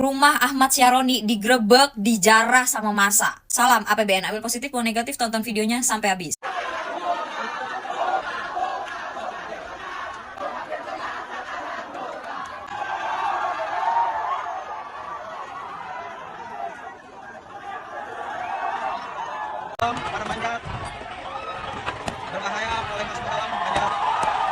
Rumah Ahmad Syaroni digerebek, dijarah sama massa. Salam APBN, ambil positif mau negatif, tonton videonya sampai habis. Para manjat berbahaya, boleh masuk ke dalam manjat.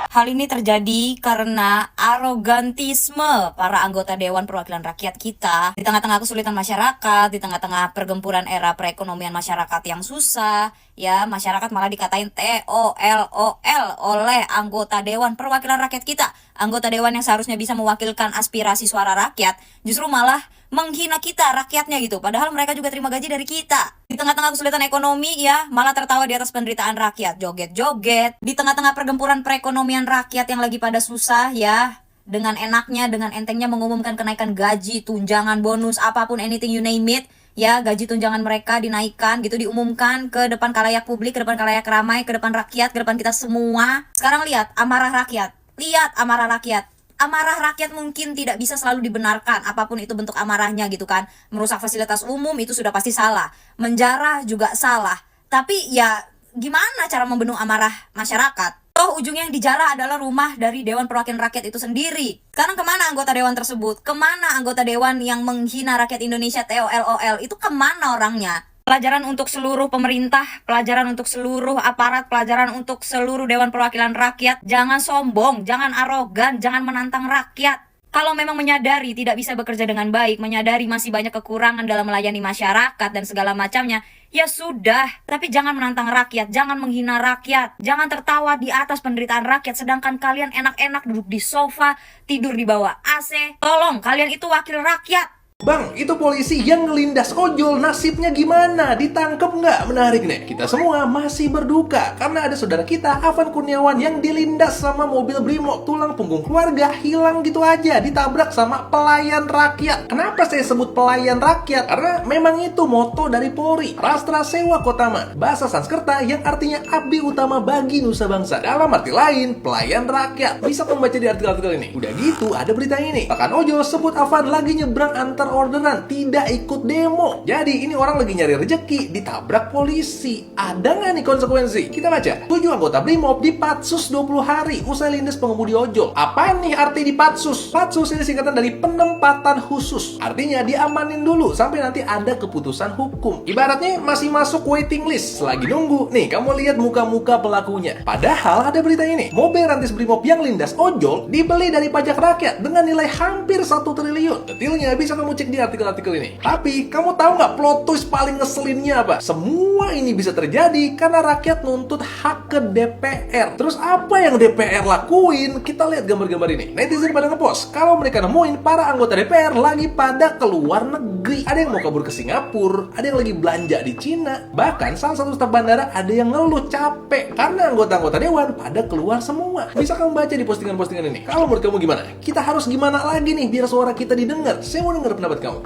Hal ini terjadi karena arogantisme para anggota Dewan Perwakilan Rakyat kita di tengah-tengah kesulitan masyarakat, di tengah-tengah pergempuran era perekonomian masyarakat yang susah, ya masyarakat malah dikatain TOLOL oleh anggota Dewan Perwakilan Rakyat kita. Anggota Dewan yang seharusnya bisa mewakilkan aspirasi suara rakyat, justru malah menghina kita, rakyatnya gitu. Padahal mereka juga terima gaji dari kita. Di tengah-tengah kesulitan ekonomi ya, malah tertawa di atas penderitaan rakyat, joget-joget. Di tengah-tengah pergempuran perekonomian rakyat yang lagi pada susah ya, dengan enaknya, dengan entengnya mengumumkan kenaikan gaji, tunjangan, bonus, apapun, anything you name it. Ya, gaji tunjangan mereka dinaikkan gitu, diumumkan ke depan khalayak publik, ke depan khalayak ramai, ke depan rakyat, ke depan kita semua. Sekarang lihat amarah rakyat. Lihat amarah rakyat. Amarah rakyat mungkin tidak bisa selalu dibenarkan, apapun itu bentuk amarahnya gitu kan. Merusak fasilitas umum itu sudah pasti salah. Menjarah juga salah. Tapi ya gimana cara membendung amarah masyarakat? Toh ujungnya yang dijarah adalah rumah dari Dewan Perwakilan Rakyat itu sendiri. Sekarang kemana anggota Dewan tersebut? Kemana anggota Dewan yang menghina rakyat Indonesia TOLOL? Itu kemana orangnya? Pelajaran untuk seluruh pemerintah, pelajaran untuk seluruh aparat, pelajaran untuk seluruh Dewan Perwakilan Rakyat. Jangan sombong, jangan arogan, jangan menantang rakyat. Kalau memang menyadari tidak bisa bekerja dengan baik, menyadari masih banyak kekurangan dalam melayani masyarakat dan segala macamnya, ya sudah. Tapi jangan menantang rakyat, jangan menghina rakyat, jangan tertawa di atas penderitaan rakyat, sedangkan kalian enak-enak duduk di sofa, tidur di bawah AC. Tolong, kalian itu wakil rakyat. Bang, itu polisi yang ngelindas ojol, nasibnya gimana? Ditangkep nggak? Menarik nih. Kita semua masih berduka karena ada saudara kita, Afan Kurniawan, yang dilindas sama mobil Brimob. Tulang punggung keluarga hilang gitu aja, ditabrak sama pelayan rakyat. Kenapa saya sebut pelayan rakyat? Karena memang itu moto dari Polri, Rastra Sewa Kotama, bahasa Sanskerta yang artinya abdi utama bagi nusa bangsa. Dalam arti lain, pelayan rakyat. Bisa membaca di artikel-artikel ini. Udah gitu, ada berita ini. Bahkan ojol sebut Afan lagi nyebrang antar orderan, tidak ikut demo. Jadi ini orang lagi nyari rejeki, ditabrak polisi. Ada nggak nih konsekuensi? Kita baca. 7 anggota Brimob dipatsus 20 hari usai lindas pengemudi ojol. Apa nih arti dipatsus? Patsus ini singkatan dari penempatan khusus. Artinya diamanin dulu sampai nanti ada keputusan hukum. Ibaratnya masih masuk waiting list, lagi nunggu. Nih, kamu lihat muka-muka pelakunya. Padahal ada berita ini. Mobil rantis Brimob yang lindas ojol dibeli dari pajak rakyat dengan nilai hampir 1 triliun. Detailnya bisa kamu cek di artikel-artikel ini. Tapi kamu tahu nggak plot twist paling ngeselinnya apa? Semua ini bisa terjadi karena rakyat nuntut hak ke DPR. Terus apa yang DPR lakuin? Kita lihat gambar-gambar ini. Netizen pada ngepost kalau mereka nemuin para anggota DPR lagi pada keluar negeri. Ada yang mau kabur ke Singapura, ada yang lagi belanja di Cina. Bahkan salah satu staf bandara ada yang ngeluh capek karena anggota-anggota dewan pada keluar semua. Bisa kamu baca di postingan-postingan ini. Kalau menurut kamu gimana? Kita harus gimana lagi nih biar suara kita didengar? Saya mau denger pendapat kamu.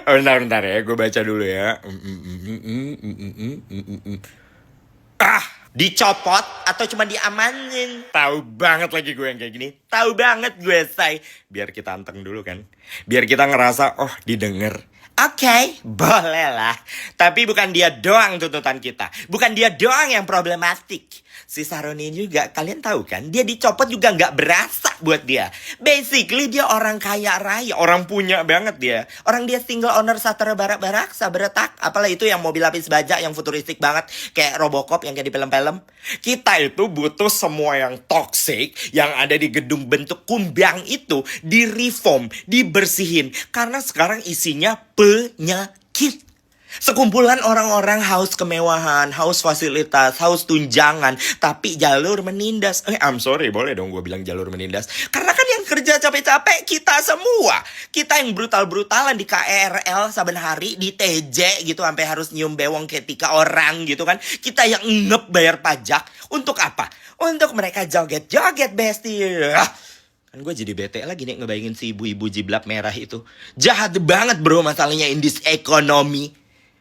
Bentar ya, gue baca dulu ya. Dicopot atau cuma diamanin? Tahu banget lagi gue yang kayak gini. Tahu banget gue, say. Biar kita anteng dulu kan. Biar kita ngerasa, oh didengar. Oke, boleh lah. Tapi bukan dia doang tuntutan kita. Bukan dia doang yang problematik. Si Saroni juga, kalian tahu kan, dia dicopot juga nggak berasa buat dia. Basically dia orang kaya raya, orang punya banget dia. Orang dia single owner Satria Barak Sabretak, apalah itu yang mobil lapis baja yang futuristik banget, kayak Robocop yang kayak di film-film. Kita itu butuh semua yang toxic, yang ada di gedung bentuk kumbang itu, di-reform, dibersihin. Karena sekarang isinya penyakit. Sekumpulan orang-orang haus kemewahan, haus fasilitas, haus tunjangan, tapi jalur menindas. I'm sorry, boleh dong gue bilang jalur menindas. Karena kan yang kerja capek-capek kita semua. Kita yang brutal-brutalan di KRL saben hari, di TJ gitu, sampai harus nyium bewong kayak 3 orang gitu kan. Kita yang ngep bayar pajak. Untuk apa? Untuk mereka joget-joget, bestie. Kan gue jadi bete lagi nih ngebayangin si ibu-ibu jiblak merah itu. Jahat banget bro masalahnya in this economy.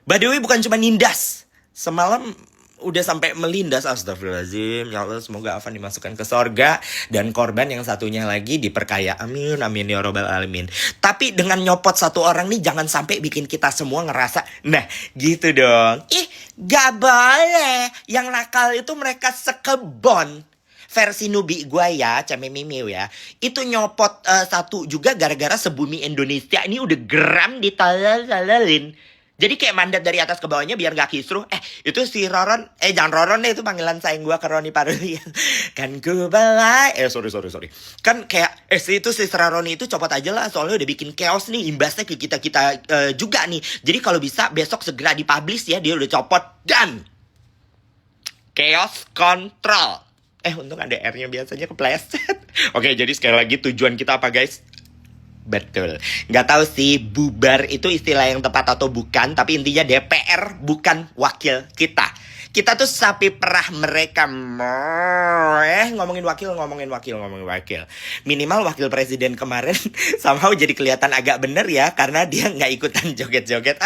By the way bukan cuma nindas. Semalam udah sampai melindas. Astagfirullahaladzim. Ya Allah, semoga Afan dimasukkan ke sorga dan korban yang satunya lagi diperkaya. Amin, amin ya robbal alamin. Tapi dengan nyopot satu orang nih jangan sampai bikin kita semua ngerasa, nah gitu dong. Ih, gak boleh. Yang nakal itu mereka sekebon. Versi Nubi gue ya, Cememimiu ya, itu nyopot satu juga gara-gara sebumi Indonesia ini udah geram ditolol-tololin. Jadi kayak mandat dari atas ke bawahnya biar gak kisruh. Itu si Roron, jangan Roron deh, itu panggilan sayang gue ke Roni Paruli. Kan gue balai, sorry. Kan kayak, itu si Roni itu copot aja lah, soalnya udah bikin chaos nih, imbasnya ke kita-kita juga nih. Jadi kalau bisa besok segera dipublish ya, dia udah copot dan chaos control. Untung ada R-nya, biasanya kepleset. Oke, jadi sekali lagi tujuan kita apa guys? Betul. Nggak tahu sih bubar itu istilah yang tepat atau bukan. Tapi intinya DPR bukan wakil kita. Kita tuh sapi perah mereka. Ngomongin wakil. Minimal wakil presiden kemarin somehow jadi kelihatan agak bener ya. Karena dia nggak ikutan joget-joget.